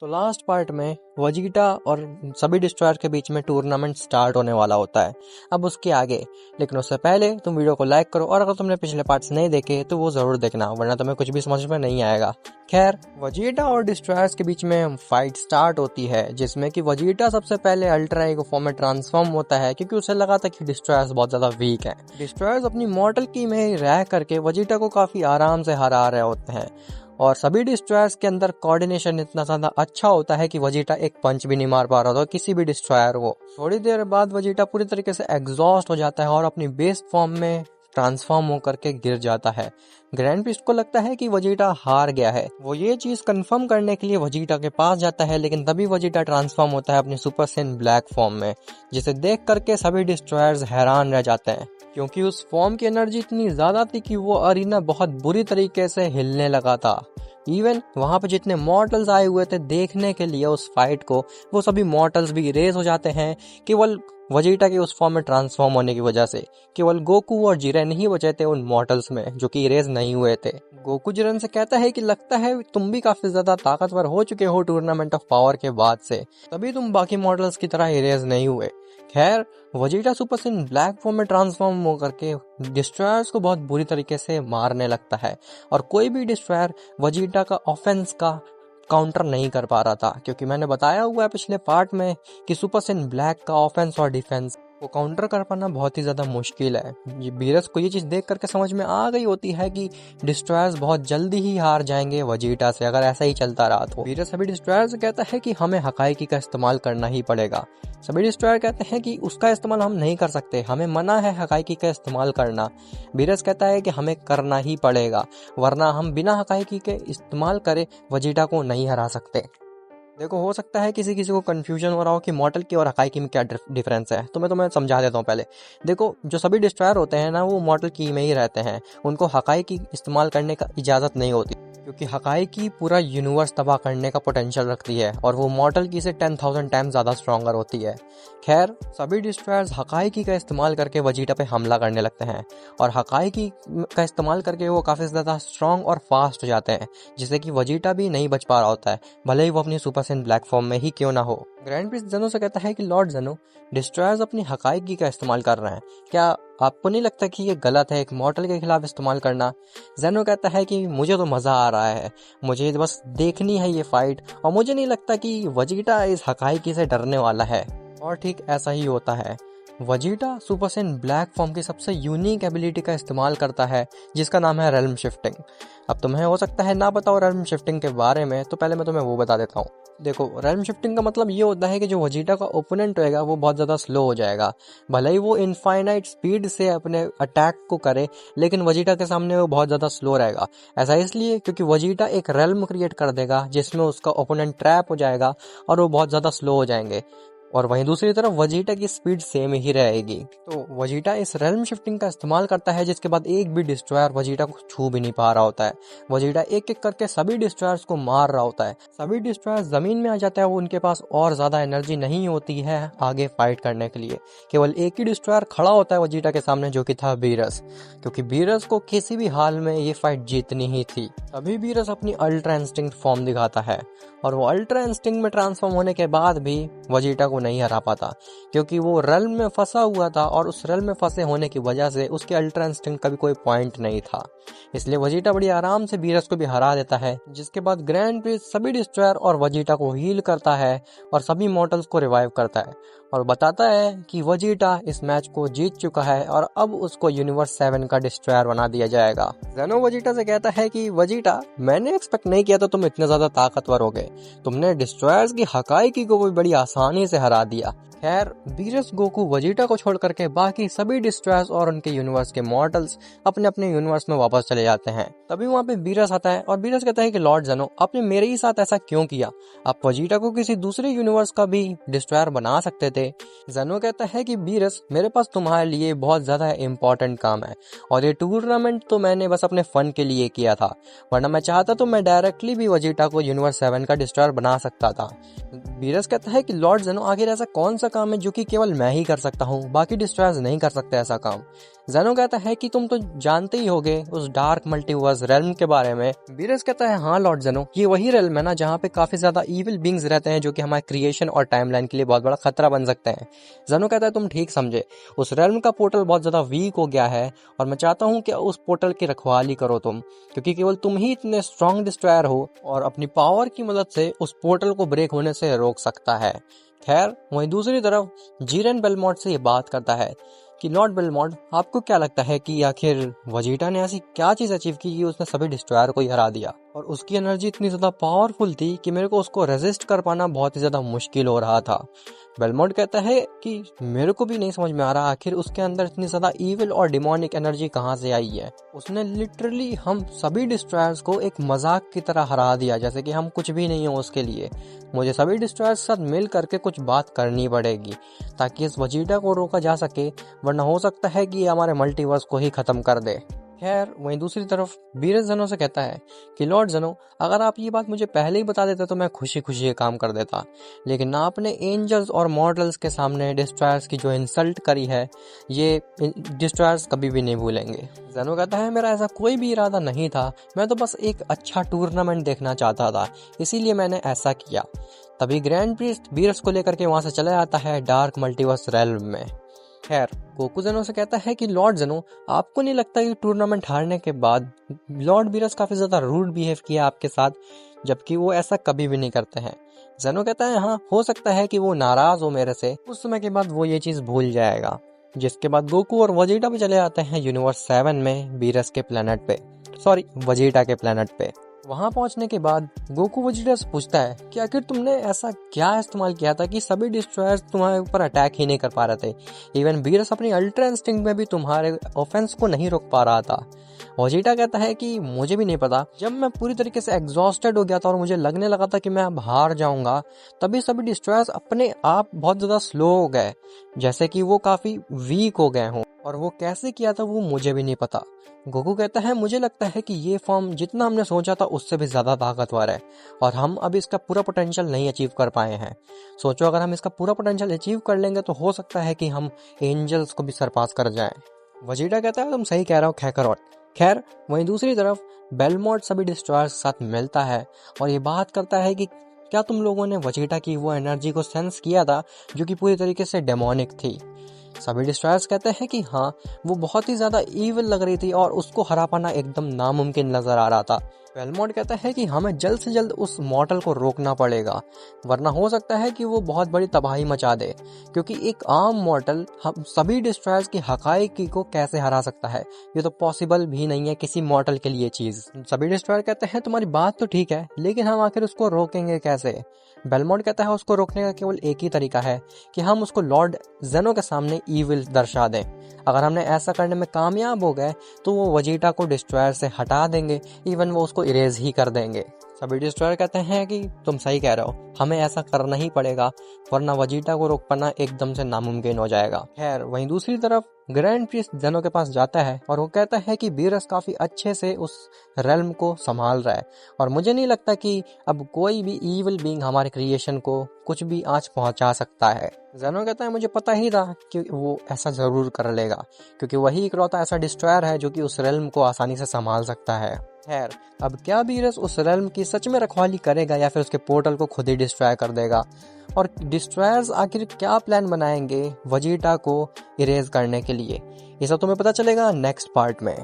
तो last part में Vegeta और सभी डिस्ट्रॉयर के बीच में टूर्नामेंट स्टार्ट होने वाला होता है अब उसके आगे। लेकिन उससे पहले तुम वीडियो को लाइक करो, और अगर तुमने पिछले पार्ट्स नहीं देखे तो वो जरूर देखना, वरना तुम्हें कुछ भी समझ में नहीं आएगा। खैर, वजीटा और डिस्ट्रॉयर्स के बीच में फाइट स्टार्ट होती है, जिसमें कि वजीटा सबसे पहले अल्ट्रा ईगो फॉर्म में ट्रांसफॉर्म होता है, क्योंकि उसे लगा था कि डिस्ट्रॉयर्स बहुत ज्यादा वीक है। डिस्ट्रॉयर्स अपनी मॉर्टल की में रह करके वजीटा को काफी आराम से हरा रहे होते हैं, और सभी डिस्ट्रॉयर्स के अंदर कोऑर्डिनेशन इतना ज्यादा अच्छा होता है कि वजीटा एक पंच भी नहीं मार पा रहा था किसी भी डिस्ट्रॉयर को। थोड़ी देर बाद वजीटा पूरी तरीके से एग्जॉस्ट हो जाता है और अपनी बेस फॉर्म में ट्रांसफॉर्म होकर के गिर जाता है। ग्रैंड प्रिस्ट को लगता है कि वजीटा हार गया है। वो ये चीज कंफर्म करने के लिए वजीटा के पास जाता है, लेकिन तभी वजीटा ट्रांसफॉर्म होता है अपनी सुपर सेन ब्लैक फॉर्म में, जिसे देख करके सभी डिस्ट्रॉयर्स हैरान रह जाते हैं, क्योंकि उस फॉर्म की एनर्जी इतनी ज्यादा थी कि वो अरीना बहुत बुरी तरीके से हिलने लगा था। इवन वहां पे जितने मॉर्टल्स आए हुए थे देखने के लिए उस फाइट को, वो सभी मॉर्टल्स भी इरेज हो जाते हैं केवल वजीटा के उस फॉर्म में ट्रांसफॉर्म होने की वजह से। केवल गोकू और जिरेन ही बचे थे उन मॉर्टल्स में जो कि इरेज नहीं हुए थे। गोकू जिरेन से कहता है कि लगता है तुम भी काफी ज्यादा ताकतवर हो चुके हो टूर्नामेंट ऑफ पावर के बाद से, तभी तुम बाकी मॉडल्स की तरह इरेज नहीं हुए। खैर, Vegeta super Sen black form में ट्रांसफॉर्म होकर के डिस्ट्रॉयर्स को बहुत बुरी तरीके से मारने लगता है, और कोई भी डिस्ट्रॉयर वजीटा का ऑफेंस का काउंटर नहीं कर पा रहा था, क्योंकि मैंने बताया हुआ है पिछले पार्ट में कि सुपर सेन ब्लैक का ऑफेंस और डिफेंस को काउंटर कर पाना बहुत ही ज्यादा मुश्किल है। ये बीरस को ये चीज देख करके समझ में आ गई होती है कि डिस्ट्रॉयर्स बहुत जल्दी ही हार जाएंगे वजीटा से अगर ऐसा ही चलता रहा तो। बीरस सभी डिस्ट्रॉयर से कहता है कि हमें हकाइकी का इस्तेमाल करना ही पड़ेगा। सभी डिस्ट्रॉयर कहते हैं कि उसका इस्तेमाल हम नहीं कर सकते, हमें मना है हकाइकी का इस्तेमाल करना। बीरस कहता है कि हमें करना ही पड़ेगा, वरना हम बिना हकाइकी के इस्तेमाल करे वजीटा को नहीं हरा सकते। देखो, हो सकता है किसी किसी को कंफ्यूजन हो रहा हो कि मॉर्टल की और हकाइकी में क्या डिफरेंस है, तो मैं तुम्हें समझा देता हूँ। पहले देखो, जो सभी डिस्ट्रॉयर होते हैं ना, वो मॉर्टल की में ही रहते हैं, उनको हकाइकी इस्तेमाल करने का इजाजत नहीं होती, क्योंकि हकाइकी पूरा यूनिवर्स तबाह करने का पोटेंशियल रखती है, और वो मॉर्टल की से 10,000 टाइम्स ज्यादा स्ट्रॉन्गर होती है। खैर, सभी डिस्ट्रॉयर्स हकाइकी का इस्तेमाल करके वजीटा पे हमला करने लगते हैं, और हकाइकी का इस्तेमाल करके वो काफी ज्यादा स्ट्रॉन्ग और फास्ट हो जाते हैं, जिससे कि वजीटा भी नहीं बच पा रहा होता है, भले ही वो अपनी सुपर सेन ब्लैक फॉर्म में ही क्यों ना हो। ग्रैंड प्रिस्ट जेनो से कहता है कि लॉर्ड जेनो, डिस्ट्रॉयर्स अपनी हकाइकी का इस्तेमाल कर रहे हैं, क्या आपको नहीं लगता कि ये गलत है एक मॉर्टल के खिलाफ इस्तेमाल करना? जेनो कहता है कि मुझे तो मजा आ रहा है, मुझे बस देखनी है ये फाइट, और मुझे नहीं लगता कि वजीटा इस हकाइकी से डरने वाला है। और ठीक ऐसा ही होता है। Vegeta super Sen black form की सबसे यूनिक एबिलिटी का इस्तेमाल करता है, जिसका नाम है रेल्म शिफ्टिंग। अब तुम्हें हो सकता है ना पता हो रेल्म शिफ्टिंग के बारे में, तो पहले मैं तुम्हें वो बता देता हूँ। देखो, रेल्म शिफ्टिंग का मतलब ये होता है कि जो वजीटा का ओपोनेंट रहेगा वो बहुत ज्यादा स्लो हो जाएगा, भले ही वो इनफाइनाइट स्पीड से अपने अटैक को करे, लेकिन वजीटा के सामने वो बहुत ज्यादा स्लो रहेगा। ऐसा इसलिए क्योंकि वजीटा एक रेल्म क्रिएट कर देगा जिसमें उसका ओपोनेंट ट्रैप हो जाएगा और वो बहुत ज्यादा स्लो हो जाएंगे, और वहीं दूसरी तरफ वजीटा की स्पीड सेम ही रहेगी। तो वजीटा इस रेल्म शिफ्टिंग का इस्तेमाल करता है, जिसके बाद एक भी डिस्ट्रॉयर वजीटा को छू भी नहीं पा रहा होता है। वजीटा एक एक करके सभी डिस्ट्रॉयर्स को मार रहा होता है, सभी डिस्ट्रॉयर्स जमीन में आ जाते हैं, वो उनके पास और ज्यादा एनर्जी नहीं होती है आगे फाइट करने के लिए। केवल एक ही डिस्ट्रॉयर खड़ा होता है वजीटा के सामने, जो कि था बीरस, क्योंकि बीरस को किसी भी हाल में ये फाइट जीतनी ही थी। तभी बीरस अपनी अल्ट्रा इंस्टिंक्ट फॉर्म दिखाता है, और वो अल्ट्रा इंस्टिंक्ट में ट्रांसफॉर्म होने के बाद भी वजीटा को नहीं हरा पाता, क्योंकि वो रेल्म में फंसा हुआ था, और उस रेल्म में फंसे होने की वजह से उसके अल्ट्रा इंस्टिंक्ट का भी कोई पॉइंट नहीं था। इसलिए वजीटा बड़ी आराम से बीरस को भी हरा देता है, जिसके बाद ग्रैंड प्रिस्ट सभी डिस्ट्रॉयर और वजीटा को हील करता है और सभी मॉर्टल्स को रिवाइव करता है, और बताता है कि वजीटा इस मैच को जीत चुका है और अब उसको यूनिवर्स 7 का डिस्ट्रॉयर बना दिया जाएगा। जेनो वजीटा से कहता है कि वजीटा, मैंने एक्सपेक्ट नहीं किया था तुम इतने ज्यादा ताकतवर हो गए, तुमने डिस्ट्रॉयर्स की हकाइकी को भी बड़ी आसानी से हरा दिया। खैर, बीरस गोकू वजीटा को छोड़ करके बाकी सभी डिस्ट्रॉयर्स और उनके यूनिवर्स के मॉर्टल्स अपने अपने यूनिवर्स में वापस चले जाते हैं। तभी वहाँ पे बीरस आता है, और बीरस कहता है कि लॉर्ड जेनो, आपने मेरे ही साथ ऐसा क्यों किया? आप वजीटा को किसी दूसरे यूनिवर्स का भी डिस्ट्रॉयर बना सकते थे। जेनो कहता है कि बीरस, मेरे पास तुम्हारे लिए बहुत ज्यादा इम्पोर्टेंट काम है, और ये टूर्नामेंट तो मैंने बस अपने फन के लिए किया था, वरना मैं चाहता तो मैं डायरेक्टली भी वजीटा को यूनिवर्स 7 का डिस्ट्रॉयर बना सकता था। बीरस कहता है कि लॉर्ड ज़ेनो आखिर ऐसा कौन सा काम है जो कि केवल मैं ही कर सकता हूँ, बाकी डिस्ट्रॉयर्स नहीं कर सकते ऐसा काम। ज़ेनो कहता है कि तुम तो जानते ही होगे उस डार्क मल्टीवर्स रेल्म के बारे में। बीरस कहता है हाँ लॉर्ड ज़ेनो, ये वही रेल्म है ना जहाँ पे काफी ज्यादा इविल बींग्स रहते हैं जो कि हमारे क्रिएशन और टाइमलाइन के लिए बहुत बड़ा खतरा बन सकते हैं। ज़ेनो कहता है तुम ठीक समझे, उस रेल्म का पोर्टल बहुत ज्यादा वीक हो गया है और मैं चाहता हूँ कि उस पोर्टल की रखवाली करो तुम, क्योंकि केवल तुम ही इतने स्ट्रॉन्ग डिस्ट्रॉयर हो और अपनी पावर की मदद से उस पोर्टल को ब्रेक होने से रोक सकता है। खैर वहीं दूसरी तरफ जीरेन बेलमोंट से ये बात करता है कि लॉर्ड बेलमोंट, आपको क्या लगता है कि आखिर वेजिटा ने ऐसी क्या चीज अचीव की कि उसने सभी डिस्ट्रॉयर को ही हरा दिया, और उसकी एनर्जी इतनी ज्यादा पावरफुल थी कि मेरे को उसको रेजिस्ट कर पाना बहुत ही ज्यादा मुश्किल हो रहा था। बेलमोंट कहता है कि मेरे को भी नहीं समझ में आ रहा आखिर उसके अंदर इतनी ज्यादा इविल और डिमोनिक एनर्जी कहाँ से आई है। उसने लिटरली हम सभी डिस्ट्रॉयर्स को एक मजाक की तरह हरा दिया, जैसे कि हम कुछ भी नहीं हो उसके लिए। मुझे सभी डिस्ट्रॉयर्स के साथ मिल करके कुछ बात करनी पड़ेगी ताकि इस वेजिटा को रोका जा सके, वरना हो सकता है कि ये हमारे मल्टीवर्स को ही खत्म कर दे। खैर वहीं दूसरी तरफ बीरस ज़ेनो से कहता है कि लॉर्ड ज़ेनो, अगर आप ये बात मुझे पहले ही बता देते तो मैं खुशी खुशी ये काम कर देता, लेकिन आपने एंजल्स और मॉर्टल्स के सामने डिस्ट्रॉयर्स की जो इंसल्ट करी है, ये डिस्ट्रॉयर्स कभी भी नहीं भूलेंगे। ज़ेनो कहता है मेरा ऐसा कोई भी इरादा नहीं था, मैं तो बस एक अच्छा टूर्नामेंट देखना चाहता था, इसीलिए मैंने ऐसा किया। तभी ग्रैंड प्रीस्ट बीरस को लेकर के वहां से चला जाता है डार्क मल्टीवर्स रेल्म में। खैर गोकू ज़ेनो से कहता है कि लॉर्ड ज़ेनो, आपको नहीं लगता कि टूर्नामेंट हारने के बाद लॉर्ड बीरस काफी ज्यादा रूड बिहेव किया आपके साथ, जबकि वो ऐसा कभी भी नहीं करते हैं। ज़ेनो कहता है हाँ हो सकता है कि वो नाराज हो मेरे से, उस समय के बाद वो ये चीज भूल जाएगा। जिसके बाद गोकू और वेजिटा भी चले जाते हैं यूनिवर्स 7 में बीरस के प्लेनेट पे, सॉरी वेजिटा के प्लेनेट पे। वहां पहुंचने के बाद गोकू वेजिटा से पूछता है कि आखिर तुमने ऐसा क्या इस्तेमाल किया था कि सभी डिस्ट्रॉयर्स तुम्हारे ऊपर अटैक ही नहीं कर पा रहे थे, इवन बीरस अपनी अल्ट्रा इंस्टिंक्ट में भी तुम्हारे ऑफेंस को नहीं रोक पा रहा था। वेजिटा कहता है कि मुझे भी नहीं पता, जब मैं पूरी तरीके से एग्जॉस्टेड हो गया था और मुझे लगने लगा था कि मैं अब हार जाऊंगा, तभी सभी डिस्ट्रॉयर्स अपने आप बहुत ज्यादा स्लो हो गए, जैसे कि वो काफी वीक हो गए हों, और वो कैसे किया था वो मुझे भी नहीं पता। गोकू कहता है मुझे लगता है कि ये फॉर्म जितना हमने सोचा था उससे भी ज्यादा ताकतवर है और हम अभी इसका पूरा पोटेंशियल नहीं अचीव कर पाए हैं। सोचो अगर हम इसका पूरा पोटेंशियल अचीव कर लेंगे तो हो सकता है कि हम एंजल्स को भी सरपास कर जाएं। वेजिटा कहता है तुम सही कह रहे हो खैकरॉट। खैर वहीं दूसरी तरफ बेलमोंट सभी डिस्ट्रॉयर्स के साथ मिलता है और ये बात करता है कि क्या तुम लोगों ने वेजिटा की वो एनर्जी को सेंस किया था जो कि पूरी तरीके से डेमोनिक थी। सभी डिस्ट्रॉयर्स कहते हैं कि हाँ वो बहुत ही ज्यादा ईविल लग रही थी और उसको हरा पाना एकदम नामुमकिन नजर आ रहा था। बेलमोंट कहता है कि हमें जल्द से जल्द उस मॉर्टल को रोकना पड़ेगा, वरना हो सकता है कि वो बहुत बड़ी तबाही मचा दे, क्योंकि एक आम मॉर्टल हम सभी डिस्ट्रॉयर्स की हकाइकी को कैसे हरा सकता है, ये तो पॉसिबल भी नहीं है किसी मॉर्टल के लिए चीज। सभी डिस्ट्रॉयर कहते हैं तुम्हारी बात तो ठीक है, लेकिन हम आखिर उसको रोकेंगे कैसे। बेलमोंट कहता है उसको रोकने का केवल एक ही तरीका है कि हम उसको लॉर्ड ज़ेनो के सामने ईविल दर्शा दें। अगर हमने ऐसा करने में कामयाब हो गए तो वो वेजिटा को डिस्ट्रॉयर से हटा देंगे, इवन वो उसको इरेज ही कर देंगे। सभी डिस्ट्रॉयर कहते हैं कि तुम सही कह रहे हो, हमें ऐसा करना ही पड़ेगा, वरना वेजिटा को रोक पाना एकदम से नामुमकिन हो जाएगा। खैर वहीं दूसरी तरफ ग्रैंड प्रीस्ट ज़ेनो के पास जाता है और वो कहता है कि बीरस काफी अच्छे से उस रेल्म को संभाल रहा है और मुझे नहीं लगता कि अब कोई भी ईविल बीइंग हमारे क्रिएशन को कुछ भी आंच पहुंचा सकता है। ज़ेनो कहता है मुझे पता ही था कि वो ऐसा जरूर कर लेगा, क्योंकि वही इकलौता ऐसा डिस्ट्रॉयर है जो कि उस रेल्म को आसानी से संभाल सकता है। खैर अब क्या बीरस उस रेल्म की सच में रखवाली करेगा या फिर उसके पोर्टल को खुद ही डिस्ट्रॉय कर देगा, और डिस्ट्रॉयर्स आखिर क्या प्लान बनाएंगे वेजिटा को इरेज करने के लिए, ये सब तुम्हें पता चलेगा नेक्स्ट पार्ट में।